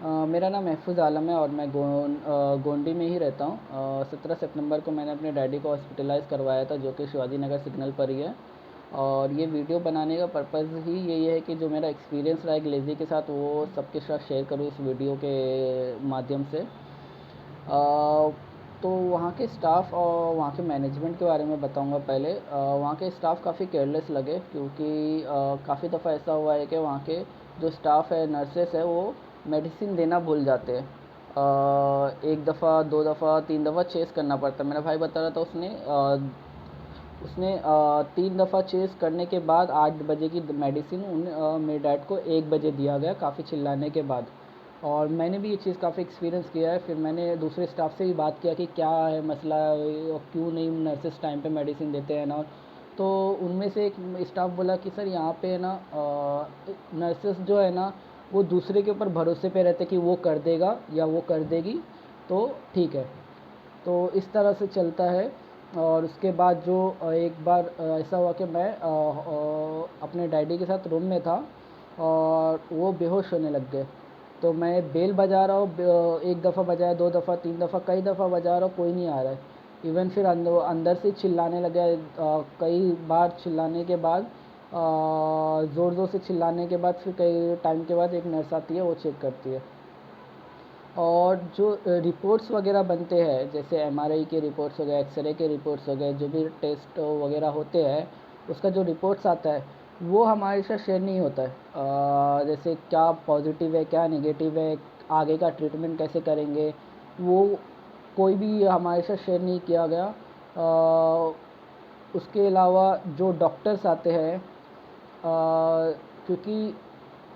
मेरा नाम महफूज़ आलम है और मैं गोंडी में ही रहता हूँ। 17 सितंबर को मैंने अपने डैडी को हॉस्पिटलाइज़ करवाया था, जो कि शिवाजी नगर सिग्नल पर ही है। और ये वीडियो बनाने का पर्पज़ ही यही है कि जो मेरा एक्सपीरियंस रहा है ग्लेज़ी के साथ, वो सबके साथ शेयर करूँ इस वीडियो के माध्यम से। तो वहाँ के स्टाफ और वहाँ के मैनेजमेंट के बारे में बताऊँगा पहले। वहाँ के स्टाफ काफ़ी केयरलेस लगे, क्योंकि काफ़ी दफ़ा ऐसा हुआ है कि वहाँ के जो स्टाफ है, नर्सेस है, वो मेडिसिन देना भूल जाते हैं। 1 दफ़ा, 2 दफ़ा, 3 दफ़ा चेज़ करना पड़ता है। मेरा भाई बता रहा था, उसने 3 दफ़ा चेज़ करने के बाद 8 बजे की मेडिसिन मेरे डैड को 1 बजे दिया गया, काफ़ी चिल्लाने के बाद। और मैंने भी ये चीज़ काफ़ी एक्सपीरियंस किया है। फिर मैंने दूसरे स्टाफ से भी बात किया कि क्या है मसला, और क्यों नहीं नर्सेस टाइम पे मेडिसिन देते हैं ना। तो उनमें से एक स्टाफ बोला कि सर यहाँ पे है ना, नर्सेस जो है ना, वो दूसरे के ऊपर भरोसे पे रहते कि वो कर देगा या वो कर देगी, तो ठीक है। तो इस तरह से चलता है। और उसके बाद जो एक बार ऐसा हुआ कि मैं अपने डैडी के साथ रूम में था और वो बेहोश होने लग गए। तो मैं बेल बजा रहा हूँ, 1 दफ़ा बजाया, 2 दफ़ा, 3 दफ़ा, कई दफ़ा बजा रहा हूँ, कोई नहीं आ रहा है। इवन फिर अंदर से चिल्लाने लगे। कई बार चिल्लाने के बाद, ज़ोर ज़ोर से चिल्लाने के बाद, फिर कई टाइम के बाद एक नर्स आती है, वो चेक करती है। और जो रिपोर्ट्स वगैरह बनते हैं, जैसे एमआरआई के रिपोर्ट्स हो गए, एक्सरे के रिपोर्ट्स हो गए, जो भी टेस्ट वगैरह होते हैं, उसका जो रिपोर्ट्स आता है, वो हमारे साथ शेयर नहीं होता है। जैसे क्या पॉजिटिव है, क्या नेगेटिव है, आगे का ट्रीटमेंट कैसे करेंगे, वो कोई भी हमारे साथ शेयर नहीं किया गया। उसके अलावा जो डॉक्टर्स आते हैं, क्योंकि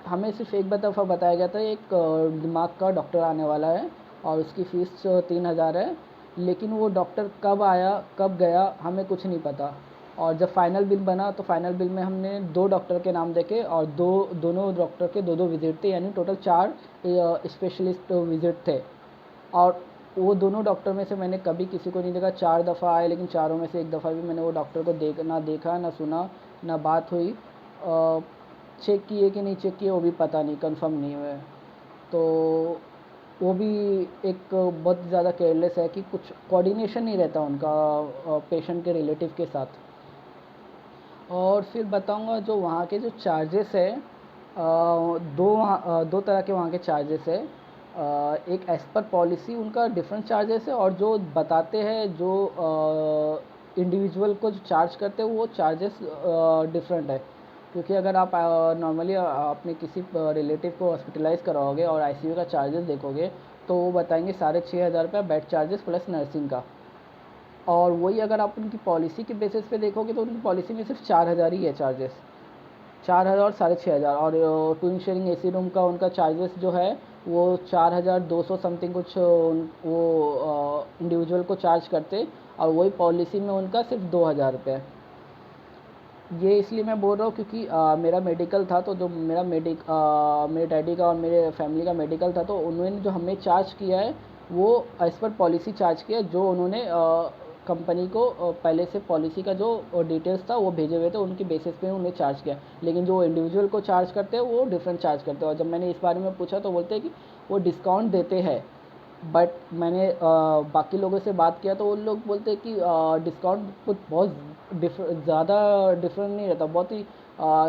हमें सिर्फ एक दफ़ा बताया गया था, एक दिमाग का डॉक्टर आने वाला है और उसकी फ़ीस 3,000 है। लेकिन वो डॉक्टर कब आया, कब गया, हमें कुछ नहीं पता। और जब फाइनल बिल बना, तो फाइनल बिल में हमने 2 डॉक्टर के नाम देखे, और दोनों डॉक्टर के 2-2 विज़िट थे, यानी टोटल 4 स्पेशलिस्ट विज़िट थे। और वो दोनों डॉक्टर में से मैंने कभी किसी को नहीं देखा। 4 दफ़ा आए, लेकिन चारों में से एक दफ़ा भी मैंने वो डॉक्टर को ना देखा, ना सुना, ना बात हुई। चेक किए कि नहीं चेक किए, वो भी पता नहीं, कंफर्म नहीं हुए। तो वो भी एक बहुत ज़्यादा केयरलेस है कि कुछ कोऑर्डिनेशन नहीं रहता उनका पेशेंट के रिलेटिव के साथ। और फिर बताऊंगा जो वहाँ के जो चार्जेस है, दो तरह के वहाँ के चार्जेस है। एक एज़ पर पॉलिसी उनका डिफरेंट चार्जेस है, और जो बताते हैं, जो इंडिविजुअल को जो चार्ज करते हैं, वो चार्जेस डिफरेंट है। क्योंकि अगर आप नॉर्मली अपने किसी रिलेटिव को हॉस्पिटलाइज़ कराओगे और आईसीयू का चार्जेस देखोगे, तो वो बताएंगे 6,500 बेड चार्जेस प्लस नर्सिंग का। और वही अगर आप उनकी पॉलिसी के बेसिस पे देखोगे, तो उनकी पॉलिसी में सिर्फ 4,000 ही है चार्जेस। 4,000 और 6,500। और ट्विन शेयरिंग एसी रूम का उनका चार्जेस जो है, वो 4,200 समथिंग कुछ वो इंडिविजुअल को चार्ज करते। और वही पॉलिसी में उनका सिर्फ 2,000 रुपये है। ये इसलिए मैं बोल रहा हूँ क्योंकि मेरा मेडिकल था, तो जो मेरे डैडी का और मेरे फैमिली का मेडिकल था, तो उन्होंने जो हमें चार्ज किया है, वो एज़ पर पॉलिसी चार्ज किया है, जो उन्होंने कंपनी को पहले से पॉलिसी का जो डिटेल्स था वो भेजे हुए थे, उनके बेसिस पे उन्हें चार्ज किया। लेकिन जो इंडिविजुअल को चार्ज करते हैं, वो डिफरेंट चार्ज करते हैं। और जब मैंने इस बारे में पूछा, तो बोलते हैं कि वो डिस्काउंट देते हैं। बट मैंने बाकी लोगों से बात किया, तो उन लोग बोलते हैं कि डिस्काउंट कुछ बहुत ज़्यादा डिफरेंट नहीं रहता, बहुत ही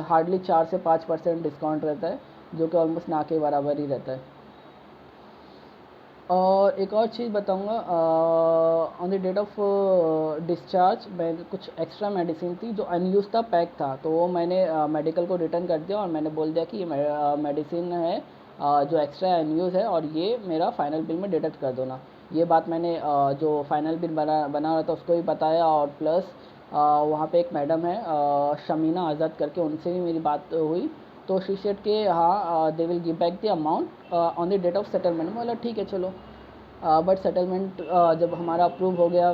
हार्डली 4 से 5% डिस्काउंट रहता है, जो कि ऑलमोस्ट ना के बराबर ही रहता है। और एक और चीज़ बताऊंगा, on the date of discharge मैं कुछ एक्स्ट्रा मेडिसिन थी जो अनयूज था, पैक था, तो वो मैंने मेडिकल को रिटर्न कर दिया और मैंने बोल दिया कि ये मेडिसिन है जो एक्स्ट्रा अनयूज है, और ये मेरा फाइनल बिल में डिडक्ट कर दो ना। ये बात मैंने जो फाइनल बिल बना रहा था उसको भी बताया। और प्लस वहाँ पे एक मैडम है, शमीना आज़ाद करके, उनसे भी मेरी बात हुई। तो शी सेड कि हाँ, they will give back the amount on the date of settlement. बोला ठीक है चलो। बट सेटलमेंट जब हमारा अप्रूव हो गया,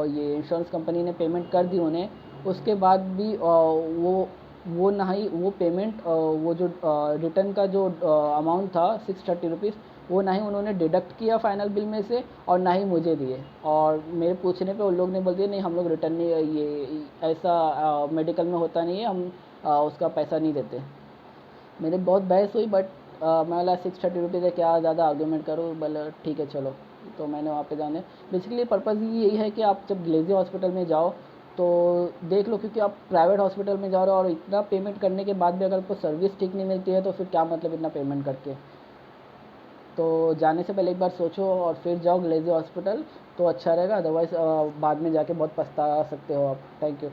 ये इंश्योरेंस कंपनी ने पेमेंट कर दी उन्हें, उसके बाद भी वो ना ही वो पेमेंट, वो जो रिटर्न का जो अमाउंट था 630 रुपीज़, वो ना ही उन्होंने डिडक्ट किया फाइनल बिल में से, और ना ही मुझे दिए। और मेरे पूछने पे उन लोग ने बोल दिया नहीं, हम लोग रिटर्न नहीं, ये ऐसा मेडिकल में होता नहीं है, हम उसका पैसा नहीं देते। मेरे बहुत बहस हुई, बट मैं बोला 630 रुपीज़ है, क्या ज़्यादा आर्ग्यूमेंट करूँ, बोला ठीक है चलो। तो मैंने वहाँ पे जाने, बेसिकली पर्पज़ यही है कि आप जब ग्लेज़ियर हॉस्पिटल में जाओ तो देख लो, क्योंकि आप प्राइवेट हॉस्पिटल में जा रहे हो और इतना पेमेंट करने के बाद भी अगर आपको सर्विस ठीक नहीं मिलती है तो फिर क्या मतलब इतना पेमेंट करके। तो जाने से पहले एक बार सोचो और फिर जाओ ग्लेज़ियर हॉस्पिटल, तो अच्छा रहेगा, अदरवाइज़ बाद में जाके बहुत पछता सकते हो आप। Thank you.